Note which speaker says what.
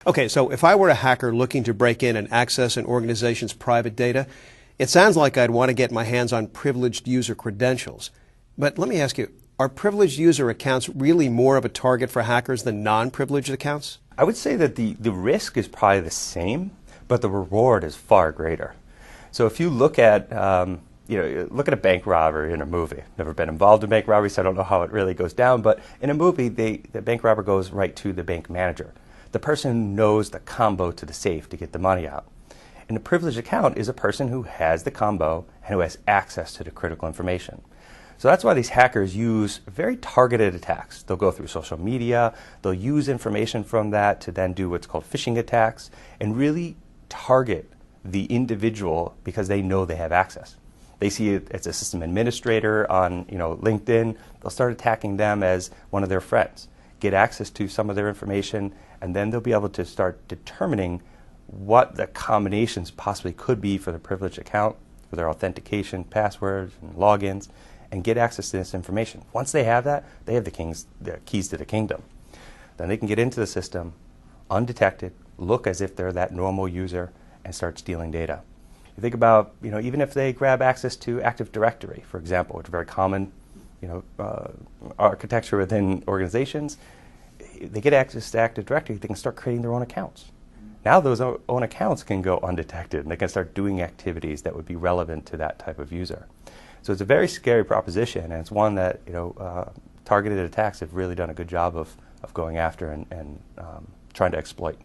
Speaker 1: Okay, so if I were a hacker looking to break in and access an organization's private data, it sounds like I'd want to get my hands on privileged user credentials. But let me ask you, are privileged user accounts really more of a target for hackers than non-privileged accounts?
Speaker 2: I would say that the risk is probably the same, but the reward is far greater. So if you look at look at a bank robbery in a movie. Never been involved in bank robbery, so I don't know how it really goes down. But in a movie, the bank robber goes right to the bank manager. The person knows the combo to the safe to get the money out. And a privileged account is a person who has the combo and who has access to the critical information. So that's why these hackers use very targeted attacks. They'll go through social media, they'll use information from that to then do what's called phishing attacks and really target the individual because they know they have access. They see it as a system administrator on LinkedIn, they'll start attacking them as one of their friends, get access to some of their information, and then they'll be able to start determining what the combinations possibly could be for the privileged account, for their authentication, passwords, and logins, and get access to this information. Once they have that, they have the keys to the kingdom. Then they can get into the system undetected, look as if they're that normal user, and start stealing data. You think about, even if they grab access to Active Directory, for example, which is a very common, architecture within organizations, they get access to Active Directory, they can start creating their own accounts. Now those own accounts can go undetected, and they can start doing activities that would be relevant to that type of user. So it's a very scary proposition, and it's one that targeted attacks have really done a good job of going after and trying to exploit.